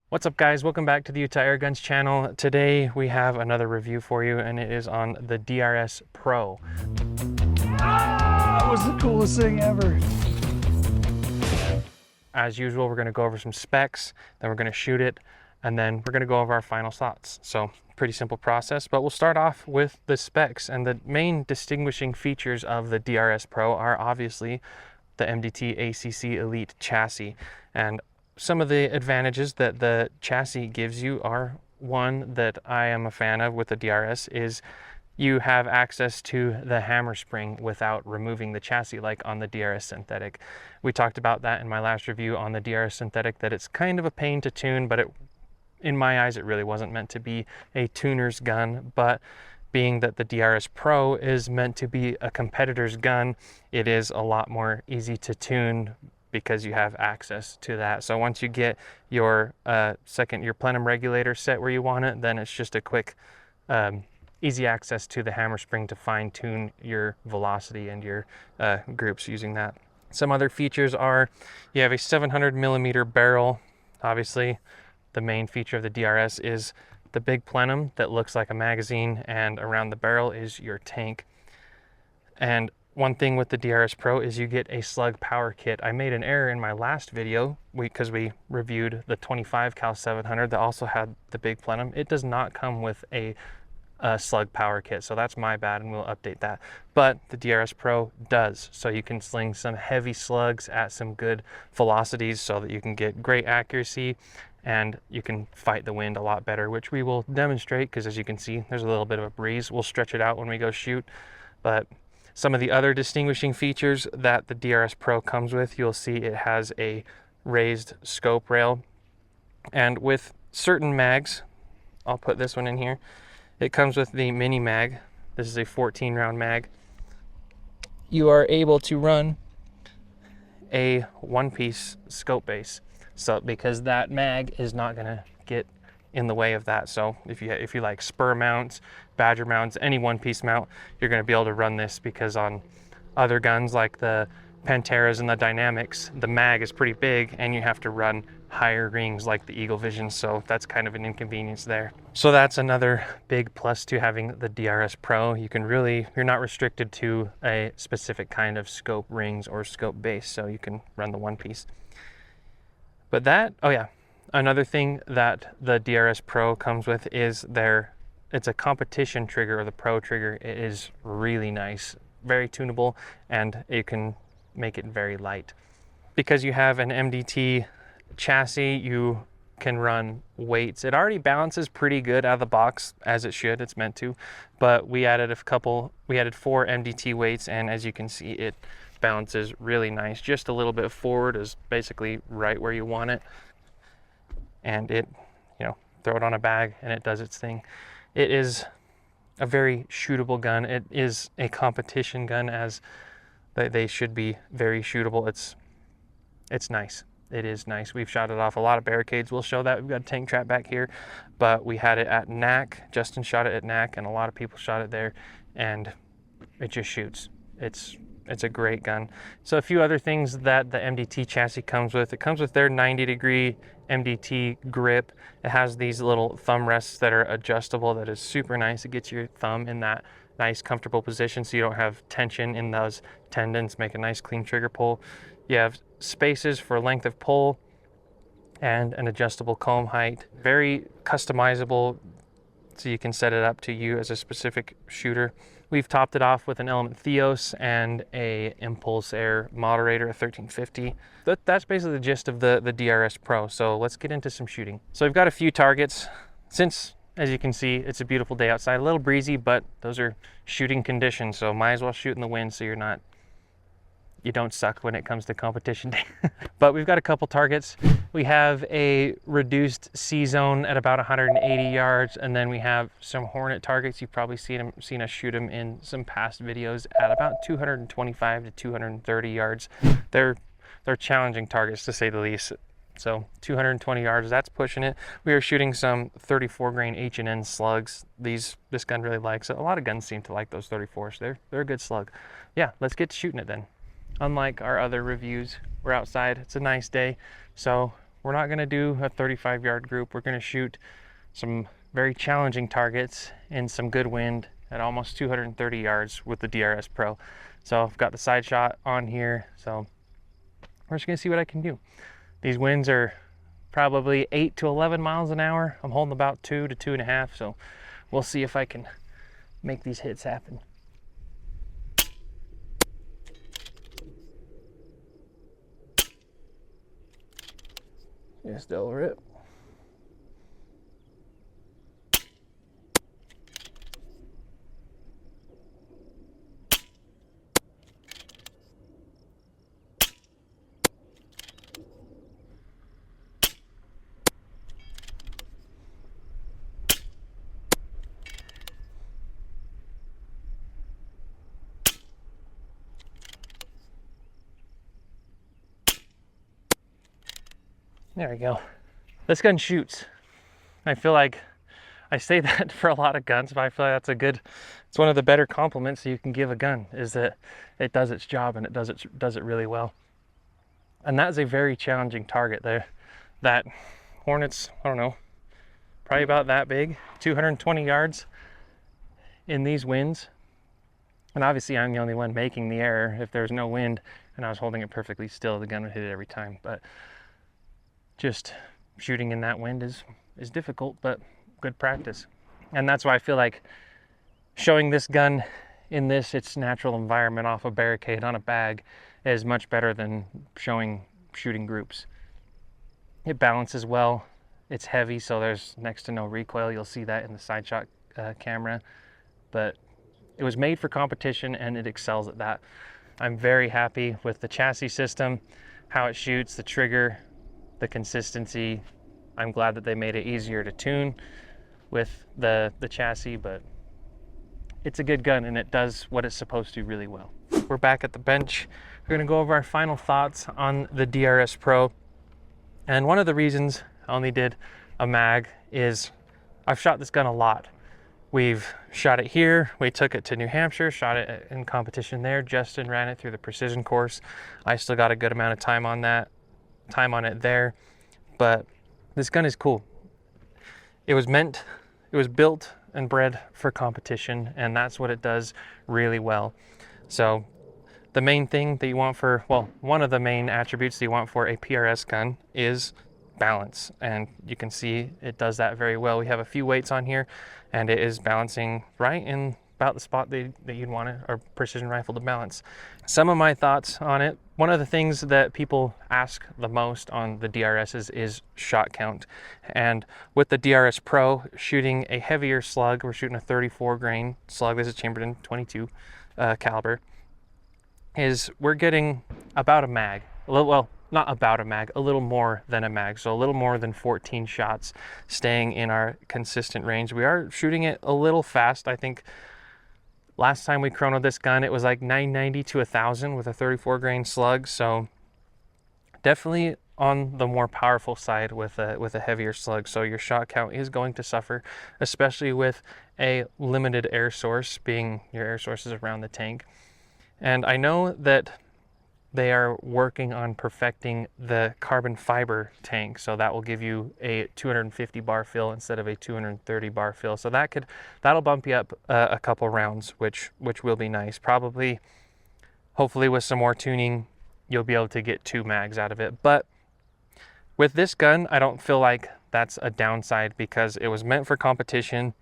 What's up guys, welcome back to the Utah Airguns channel. Today we have another review for you and it is on the DRS Pro. That was the coolest thing ever. As usual, we're going to go over some specs, then we're going to shoot it, and then we're going to go over our final thoughts. So pretty simple process, but we'll start off with the specs. And the main distinguishing features of the DRS Pro are obviously the MDT ACC Elite chassis. And some of the advantages that the chassis gives you are, one that I am a fan of with the DRS is you have access to the hammer spring without removing the chassis like on the DRS synthetic. We talked about that in my last review on the DRS synthetic, that it's kind of a pain to tune, but in my eyes it really wasn't meant to be a tuner's gun. But being that the DRS Pro is meant to be a competitor's gun, it is a lot more easy to tune because you have access to that. So once you get your your plenum regulator set where you want it, then it's just a quick easy access to the hammer spring to fine tune your velocity and your groups using that. Some other features are you have a 700 millimeter barrel. Obviously the main feature of the DRS is the big plenum that looks like a magazine, and around the barrel is your tank. And one thing with the DRS Pro is you get a slug power kit. I made an error in my last video because we reviewed the 25 cal 700 that also had the big plenum. It does not come with a slug power kit, so that's my bad, and we'll update that. But the DRS Pro does, so you can sling some heavy slugs at some good velocities so that you can get great accuracy and you can fight the wind a lot better, which we will demonstrate because as you can see there's a little bit of a breeze. We'll stretch it out when we go shoot. But some of the other distinguishing features that the DRS Pro comes with, you'll see it has a raised scope rail, and with certain mags, I'll put this one in here, it comes with the mini mag. This is a 14 round mag. You are able to run a one-piece scope base, so because that mag is not going to get in the way of that. So if you like spur mounts, badger mounts, any one-piece mount, you're going to be able to run this, because on other guns like the Panteras and the Dynamics, the mag is pretty big and you have to run higher rings like the Eagle Vision, so that's kind of an inconvenience there. So that's another big plus to having the DRS Pro. You're not restricted to a specific kind of scope rings or scope base, so you can run the one piece. But another thing that the DRS Pro comes with is it's a competition trigger, or the Pro trigger. It is really nice, very tunable, and you can make it very light. Because you have an MDT chassis, you can run weights. It already balances pretty good out of the box, as it should, it's meant to, but we added 4 MDT weights, and as you can see, it balances really nice. Just a little bit forward is basically right where you want it, and it, throw it on a bag and it does its thing. It is a very shootable gun. It is a competition gun, as they should be very shootable. It's nice. It is nice. We've shot it off a lot of barricades. We'll show that. We've got a tank trap back here, but we had it at NAC. Justin shot it at NAC, and a lot of people shot it there, and it just shoots. It's a great gun. So a few other things that the MDT chassis comes with. It comes with their 90-degree MDT grip. It has these little thumb rests that are adjustable. That is super nice. It gets your thumb in that nice comfortable position so you don't have tension in those tendons. Make a nice clean trigger pull. You have spaces for length of pull and an adjustable comb height. Very customizable, so you can set it up to you as a specific shooter. We've topped it off with an Element Theos and a Impulse Air moderator, a 1350. That's basically the gist of the DRS Pro. So let's get into some shooting. So we've got a few targets. Since, as you can see, it's a beautiful day outside, a little breezy, but those are shooting conditions, so might as well shoot in the wind so you don't suck when it comes to competition day. But we've got a couple targets. We have a reduced C-zone at about 180 yards, and then we have some Hornet targets. You've probably seen us shoot them in some past videos at about 225 to 230 yards. They're challenging targets, to say the least. So 220 yards, that's pushing it. We are shooting some 34 grain H&N slugs. This gun really likes it. A lot of guns seem to like those 34s. They're a good slug. Yeah, let's get to shooting it then. Unlike our other reviews, we're outside. It's a nice day, so we're not going to do a 35-yard group. We're going to shoot some very challenging targets in some good wind at almost 230 yards with the DRS Pro. So I've got the side shot on here, so we're just going to see what I can do. These winds are probably 8 to 11 miles an hour. I'm holding about 2 to 2.5, so we'll see if I can make these hits happen. Just over it. There we go. This gun shoots. I feel like I say that for a lot of guns, but I feel like it's one of the better compliments you can give a gun, is that it does its job and it does it really well. And that is a very challenging target there. That Hornet's, I don't know, probably about that big, 220 yards in these winds. And obviously I'm the only one making the error. If there's no wind and I was holding it perfectly still, the gun would hit it every time. But just shooting in that wind is difficult, but good practice. And that's why I feel like showing this gun in its natural environment off a barricade on a bag is much better than shooting groups. It balances well. It's heavy, so there's next to no recoil. You'll see that in the side shot camera, but it was made for competition and it excels at that. I'm very happy with the chassis system, how it shoots, the trigger, the consistency. I'm glad that they made it easier to tune with the chassis, but it's a good gun and it does what it's supposed to really well. We're back at the bench. We're going to go over our final thoughts on the DRS Pro. And one of the reasons I only did a mag is I've shot this gun a lot. We've shot it here, we took it to New Hampshire, shot it in competition there. Justin ran it through the precision course. I still got a good amount of time on it there, but this gun is cool. It was built and bred for competition, and that's what it does really well. So the main thing that you want one of the main attributes that you want for a PRS gun is balance, and you can see it does that very well. We have a few weights on here and it is balancing right in about the spot that you'd want a precision rifle to balance. Some of my thoughts on it: one of the things that people ask the most on the DRSs is shot count. And with the DRS Pro, shooting a heavier slug, we're shooting a 34 grain slug, this is chambered in 22 caliber, we're getting about a mag, not about a mag, a little more than a mag, so a little more than 14 shots staying in our consistent range. We are shooting it a little fast. I think last time we chronoed this gun, it was like 990 to 1,000 with a 34 grain slug, so definitely on the more powerful side with a heavier slug. So your shot count is going to suffer, especially with a limited air source, being your air source is around the tank. And I know that they are working on perfecting the carbon fiber tank, so that will give you a 250 bar fill instead of a 230 bar fill. So that'll bump you up a couple rounds, which will be nice. Probably, hopefully with some more tuning, you'll be able to get 2 mags out of it. But with this gun, I don't feel like that's a downside because it was meant for competition.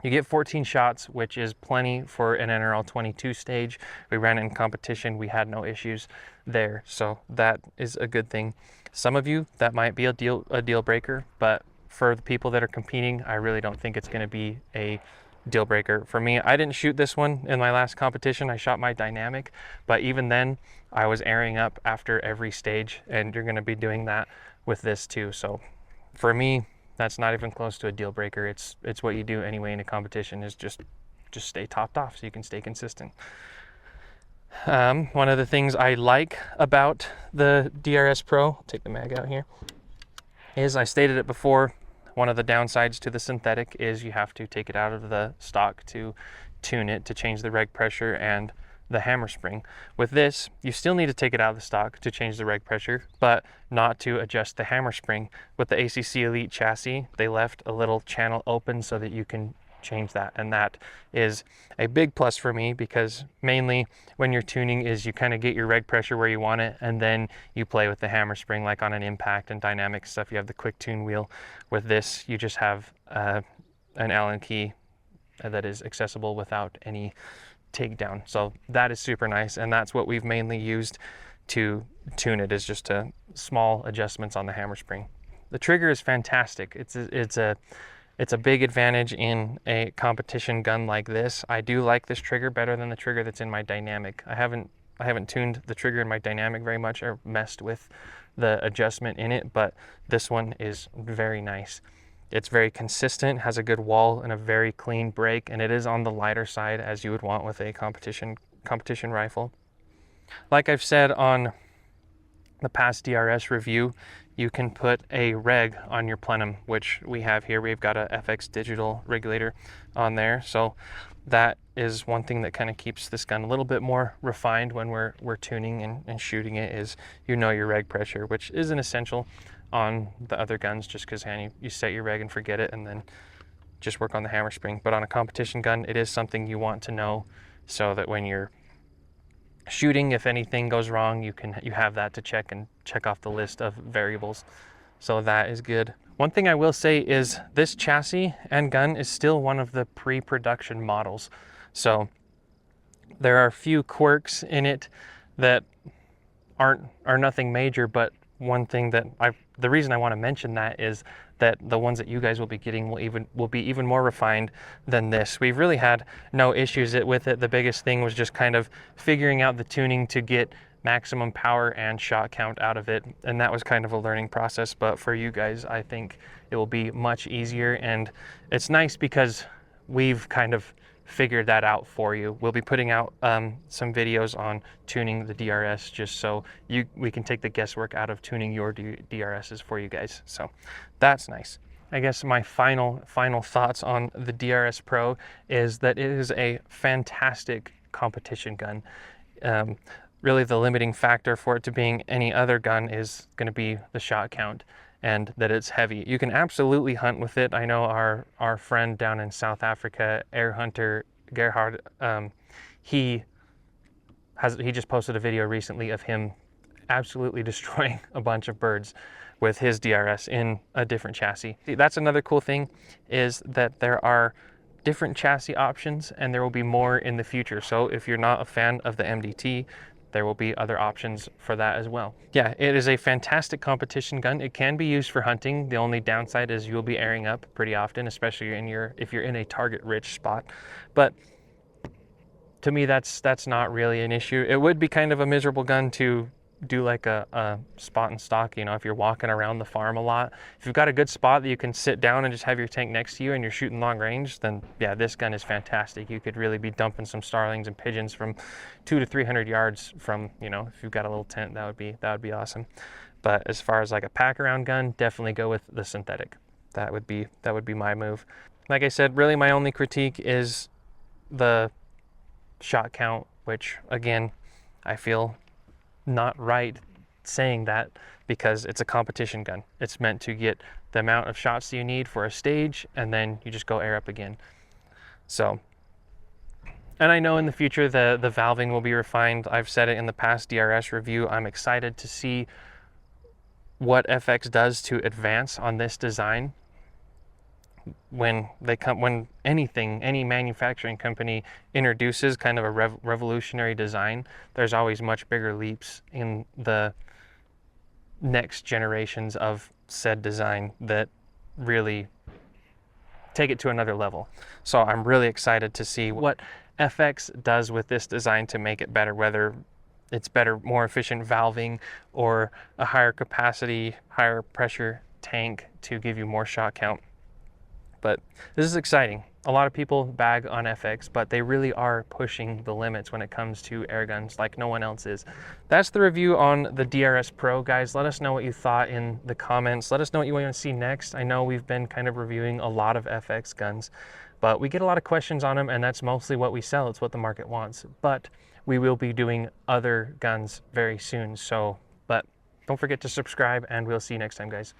You get 14 shots, which is plenty for an NRL 22 stage. We ran it in competition. We had no issues there. So that is a good thing. Some of you, that might be a deal breaker, but for the people that are competing, I really don't think it's going to be a deal breaker. For me, I didn't shoot this one in my last competition. I shot my dynamic, but even then I was airing up after every stage, and you're going to be doing that with this too. So for me, that's not even close to a deal breaker. It's what you do anyway in a competition, is just stay topped off so you can stay consistent. One of the things I like about the DRS Pro, I'll take the mag out here, is, I stated it before, one of the downsides to the synthetic is you have to take it out of the stock to tune it, to change the reg pressure and the hammer spring. With this, you still need to take it out of the stock to change the reg pressure, but not to adjust the hammer spring. With the ACC Elite chassis, they left a little channel open so that you can change that, and that is a big plus for me, because mainly when you're tuning is you kind of get your reg pressure where you want it, and then you play with the hammer spring like on an impact and dynamic stuff. You have the quick tune wheel. With this, you just have an Allen key that is accessible without any takedown. So that is super nice, and that's what we've mainly used to tune it, is just small adjustments on the hammer spring. The trigger is fantastic. It's a big advantage in a competition gun like this. I do like this trigger better than the trigger that's in my dynamic. I haven't tuned the trigger in my dynamic very much or messed with the adjustment in it, but this one is very nice. It's very consistent, has a good wall and a very clean break, and it is on the lighter side as you would want with a competition rifle. Like I've said on the past DRS review, you can put a reg on your plenum, which we have here. We've got a FX digital regulator on there. So that is one thing that kind of keeps this gun a little bit more refined when we're tuning and shooting it, is your reg pressure, which isn't essential on the other guns, just because you set your reg and forget it and then just work on the hammer spring. But on a competition gun, it is something you want to know, so that when you're shooting, if anything goes wrong, you have that to check off the list of variables. So that is good. One thing I will say is this chassis and gun is still one of the pre-production models. So there are a few quirks in it that are nothing major, but one thing that the reason I want to mention that is that the ones that you guys will be getting will be even more refined than this. We've really had no issues with it. The biggest thing was just kind of figuring out the tuning to get maximum power and shot count out of it, and that was kind of a learning process. But for you guys, I think it will be much easier, and it's nice because we've kind of figured that out for you. We'll be putting out some videos on tuning the DRS, just so we can take the guesswork out of tuning your DRSs for you guys. So that's nice. I guess my final thoughts on the DRS Pro is that it is a fantastic competition gun. Really the limiting factor for it to being any other gun is going to be the shot count, and that it's heavy. You can absolutely hunt with it. I know our friend down in South Africa, air hunter Gerhard, he just posted a video recently of him absolutely destroying a bunch of birds with his DRS in a different chassis. That's another cool thing, is that there are different chassis options, and there will be more in the future. So if you're not a fan of the MDT, there will be other options for that as well. Yeah, it is a fantastic competition gun. It can be used for hunting. The only downside is you'll be airing up pretty often, especially if you're in a target-rich spot. But to me, that's not really an issue. It would be kind of a miserable gun to do like a spot and stock, if you're walking around the farm a lot. If you've got a good spot that you can sit down and just have your tank next to you and you're shooting long range, then yeah, this gun is fantastic. You could really be dumping some starlings and pigeons from 200 to 300 yards from, if you've got a little tent, that would be awesome. But as far as like a pack around gun, definitely go with the synthetic. That would be my move. Like I said, really my only critique is the shot count, which again, I feel not right saying that, because it's a competition gun. It's meant to get the amount of shots you need for a stage, and then you just go air up again. So, and I know in the future the valving will be refined. I've said it in the past DRS review. I'm excited to see what FX does to advance on this design. When any manufacturing company introduces kind of a revolutionary design, there's always much bigger leaps in the next generations of said design that really take it to another level. So I'm really excited to see what FX does with this design to make it better, whether it's better, more efficient valving, or a higher capacity, higher pressure tank to give you more shot count. But this is exciting. A lot of people bag on FX, but they really are pushing the limits when it comes to air guns like no one else is. That's the review on the DRS Pro, guys. Let us know what you thought in the comments. Let us know what you want to see next. I know we've been kind of reviewing a lot of FX guns, but we get a lot of questions on them, and that's mostly what we sell. It's what the market wants. But we will be doing other guns very soon. So, but don't forget to subscribe, and we'll see you next time, guys.